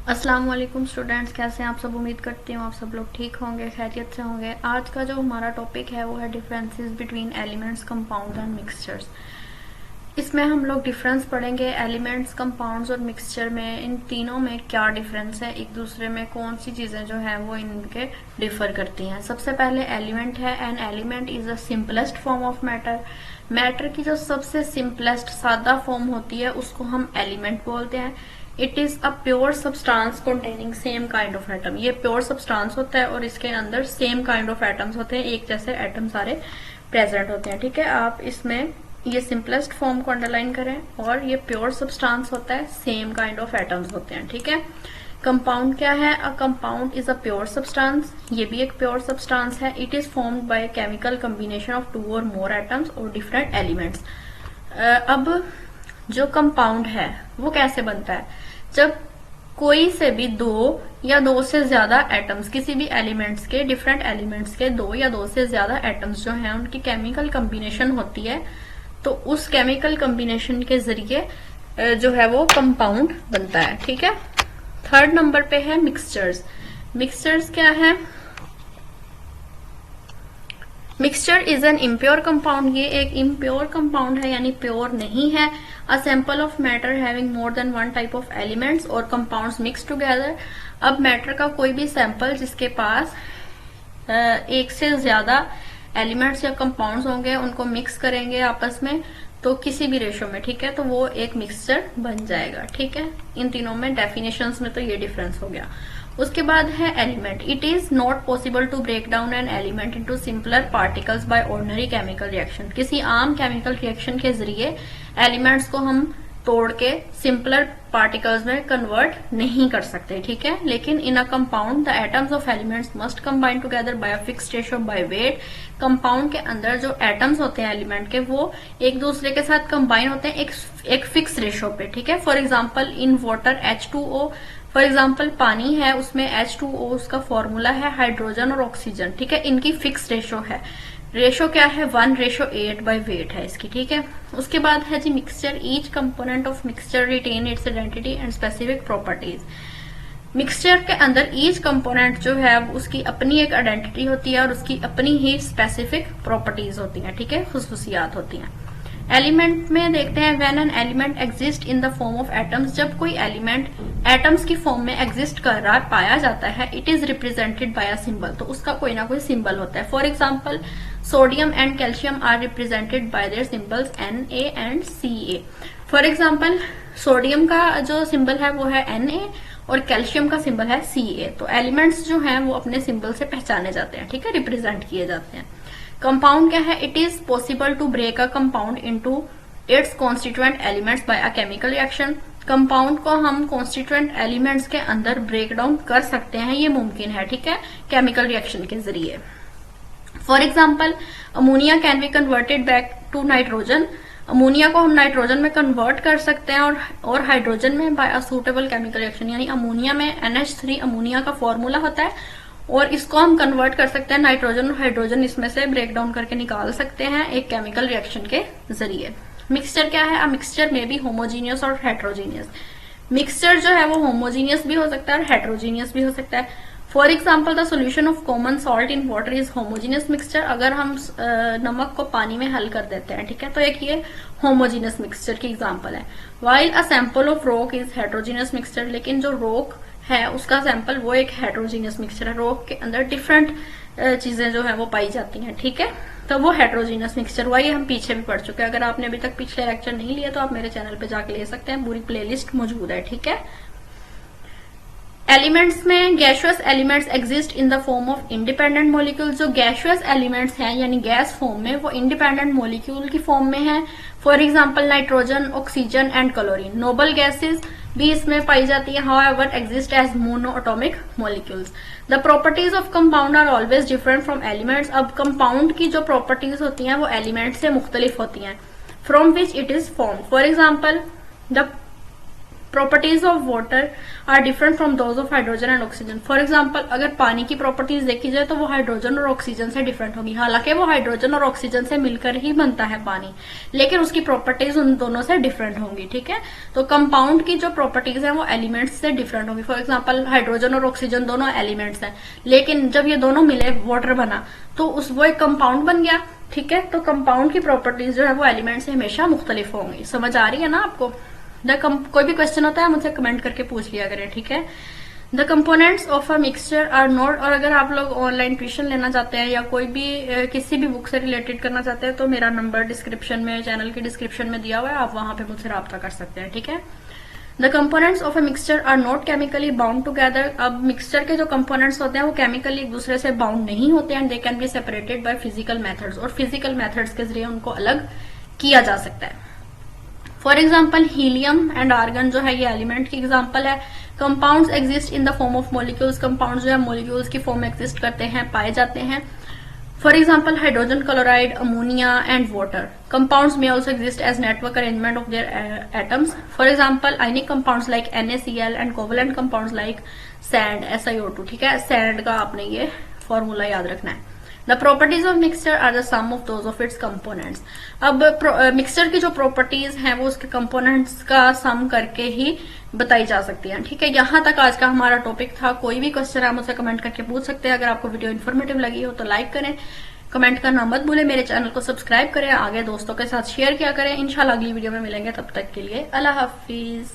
अस्सलाम वालेकुम स्टूडेंट्स, कैसे हैं आप सब। उम्मीद करती हूँ आप सब लोग ठीक होंगे, खैरियत से होंगे। आज का जो हमारा टॉपिक है वो है differences between elements, compounds and mixtures. इसमें हम लोग डिफरेंस पढ़ेंगे एलिमेंट्स, कंपाउंड्स और मिक्सचर में। इन तीनों में क्या डिफरेंस है, एक दूसरे में कौन सी चीजें जो है वो इनके डिफर करती हैं। सबसे पहले एलिमेंट है। An element is the simplest form of matter. Matter की जो सबसे सिंपलेस्ट सादा फॉर्म होती है उसको हम एलिमेंट बोलते हैं। It is a pure substance containing same kind of atom. ये प्योर सब्सटेंस होता है और इसके अंदर सेम काइंड ऑफ एटम्स होते हैं, एक जैसे एटम सारे प्रेजेंट होते हैं। ठीक है, आप इसमें ये सिंपलेस्ट फॉर्म को अंडरलाइन करें और ये प्योर सब्सटेंस होता है, सेम काइंड ऑफ एटम्स होते हैं। ठीक है, कंपाउंड क्या है? A compound is a pure substance. ये भी एक प्योर सब्सटेंस है। It is formed by chemical combination of two और मोर एटम्स और डिफरेंट एलिमेंट्स। अब जो कंपाउंड है वो कैसे बनता है? जब कोई से भी दो या दो से ज्यादा एटम्स, किसी भी एलिमेंट्स के, डिफरेंट एलिमेंट्स के दो या दो से ज्यादा एटम्स जो हैं उनकी केमिकल कॉम्बिनेशन होती है, तो उस केमिकल कॉम्बिनेशन के जरिए जो है वो कंपाउंड बनता है। ठीक है, थर्ड नंबर पे है मिक्सचर्स। मिक्सचर्स क्या है? Mixture is an impure compound. ये एक इम्प्योर कंपाउंड है, यानी प्योर नहीं है। A sample of matter having more than one type of elements और कंपाउंड्स मिक्स टुगेदर। अब मैटर का कोई भी सैंपल जिसके पास एक से ज्यादा एलिमेंट्स या कंपाउंड्स होंगे, उनको मिक्स करेंगे आपस में तो किसी भी रेशो में, ठीक है, तो वो एक मिक्सचर बन जाएगा। ठीक है, इन तीनों में डेफिनेशंस में तो ये डिफरेंस हो गया। उसके बाद है element. It is not possible to break down an element into simpler particles by ordinary chemical reaction. किसी आम केमिकल रिएक्शन के जरिए एलिमेंट्स को हम तोड़ के सिंपलर पार्टिकल्स में कन्वर्ट नहीं कर सकते। ठीक है, लेकिन in a compound the atoms of elements must combine together by a fixed ratio by weight. Compound के अंदर जो एटम्स होते हैं एलिमेंट के, वो एक दूसरे के साथ कंबाइन होते हैं एक फिक्स रेशियो पे। ठीक है, for example in water H2O, for example पानी है, उसमें H2O उसका फॉर्मूला है हाइड्रोजन और ऑक्सीजन। ठीक है, इनकी फिक्स रेशो है। रेशो क्या है? 1:8 बाय वेट है इसकी। ठीक है, उसके बाद है जी mixture. Each component of mixture retain its identity and specific properties. Mixture के अंदर ईच कंपोनेंट जो है उसकी अपनी एक आइडेंटिटी होती है और उसकी अपनी ही स्पेसिफिक प्रॉपर्टीज होती हैं। ठीक है, खुसूसियात होती हैं। एलिमेंट में देखते हैं when an element exist in the form of atoms. जब कोई एलिमेंट एटम्स की फॉर्म में एग्जिस्ट कर रहा पाया जाता है, it is represented by a symbol. तो उसका कोई ना कोई सिंबल होता है। For example sodium and calcium are represented by their symbols Na and Ca। For example sodium का जो सिंबल है वो है Na और कैल्शियम का सिंबल है Ca। तो एलिमेंट्स जो हैं वो अपने सिंबल से पहचाने जाते हैं। ठीक है, रिप्रेजेंट किए जाते हैं। कंपाउंड क्या है? It is possible to break a compound into its constituent elements by a chemical reaction. Compound को हम कॉन्स्टिट्यूएंट एलिमेंट्स के अंदर ब्रेक डाउन कर सकते हैं, ये मुमकिन है। ठीक है, केमिकल रिएक्शन के जरिए। For example ammonia can be converted back to nitrogen. Ammonia को हम नाइट्रोजन में कन्वर्ट कर सकते हैं और हाइड्रोजन में by a suitable chemical reaction. यानी अमोनिया में NH3 अमोनिया का फॉर्मूला होता है और इसको हम कन्वर्ट कर सकते हैं नाइट्रोजन और हाइड्रोजन इसमें से ब्रेक डाउन करके निकाल सकते हैं एक केमिकल रिएक्शन के जरिए। मिक्सचर क्या है? अ मिक्सचर में भी होमोजीनियस और हेट्रोजीनियस। मिक्सचर जो है वो होमोजीनियस भी हो सकता है और हेट्रोजीनियस भी हो सकता है। For example the solution of common salt in water is homogeneous mixture. अगर हम नमक को पानी में हल कर देते हैं, ठीक है, तो एक ये होमोजीनियस मिक्सचर की एग्जाम्पल है। While a sample of rock is heterogeneous mixture. लेकिन जो रॉक है उसका सैंपल वो एक हेट्रोजीनियस मिक्सचर है। रॉक के अंदर डिफरेंट चीजें जो है वो पाई जाती हैं। ठीक है, तो वो हेट्रोजीनियस मिक्सचर हुआ। ये हम पीछे भी पढ़ चुके हैं। अगर आपने अभी तक पिछले लेक्चर नहीं लिया तो आप मेरे चैनल पे जाके ले सकते हैं, पूरी प्लेलिस्ट मौजूद है। ठीक है, एलिमेंट्स में gaseous elements exist in the form of independent molecule. जो गैशियस एलिमेंट्स हैं यानी गैस फॉर्म में, वो इंडिपेंडेंट मॉलिक्यूल की फॉर्म में है। For example nitrogen, oxygen and chlorine. Noble gases भी इसमें पाई जाती है, however exist as monoatomic molecules. The properties of compound are always different from elements. अब कंपाउंड की जो प्रॉपर्टीज होती हैं वो एलिमेंट से मुख्तलिफ होती हैं। From which it is form. For example the properties of water are different from those of hydrogen and oxygen. For example अगर पानी की प्रॉपर्टीज देखी जाए तो वो हाइड्रोजन और ऑक्सीजन से डिफरेंट होगी। हालांकि वो हाइड्रोजन और ऑक्सीजन से मिलकर ही बनता है पानी, लेकिन उसकी प्रॉपर्टीज उन दोनों से डिफरेंट होंगी। ठीक है, तो कंपाउंड की जो प्रॉपर्टीज है वो एलिमेंट्स से डिफरेंट होंगी। फॉर एग्जाम्पल हाइड्रोजन और ऑक्सीजन दोनों एलिमेंट्स हैं, लेकिन जब ये दोनों मिले वाटर बना तो वो एक कंपाउंड बन गया। ठीक है, तो कंपाउंड की प्रॉपर्टीज जो है वो एलिमेंट से हमेशा मुख्तलिफ होंगी। समझ आ रही है ना आपको? कोई भी क्वेश्चन होता है मुझसे कमेंट करके पूछ लिया करें। ठीक है, the components of a mixture are not, और अगर आप लोग ऑनलाइन ट्यूशन लेना चाहते हैं या कोई भी किसी भी बुक से रिलेटेड करना चाहते हैं तो मेरा नंबर डिस्क्रिप्शन में, चैनल के डिस्क्रिप्शन में दिया हुआ है, आप वहां पे मुझसे रब्ता कर सकते हैं। ठीक है, the components of a mixture are not chemically bound together. अब मिक्सचर के जो कंपोनेंट्स होते हैं वो केमिकली एक दूसरे से बाउंड नहीं होते हैं, they can be separated by physical methods, और फिजिकल मेथड्स के जरिए उनको अलग किया जा सकता है। For example helium and argon जो है ये एलिमेंट की एग्जाम्पल है। Compounds exist in the form of molecules, compound जो है मॉलिक्यूल्स की फॉर्म में एग्जिस्ट करते हैं, पाए जाते हैं। For example hydrogen chloride, ammonia and water. Compounds में also exist as network arrangement of their atoms. For example ionic compounds like NaCl and covalent compounds like sand SiO2। ठीक है, सैंड का आपने ये फॉर्मूला याद रखना है। The properties of mixture are the sum of those of its components. अब mixture की जो प्रॉपर्टीज हैं वो उसके कंपोनेंट्स का सम करके ही बताई जा सकती है। ठीक है, यहां तक आज का हमारा टॉपिक था। कोई भी क्वेश्चन आप मुझसे कमेंट करके पूछ सकते हैं। अगर आपको वीडियो इन्फॉर्मेटिव लगी हो तो लाइक करें, कमेंट करना मत भूलें, मेरे चैनल को सब्सक्राइब करें, आगे दोस्तों के साथ शेयर किया करें। इंशाल्लाह अगली वीडियो में मिलेंगे, तब तक के लिए अल्लाह हाफिज।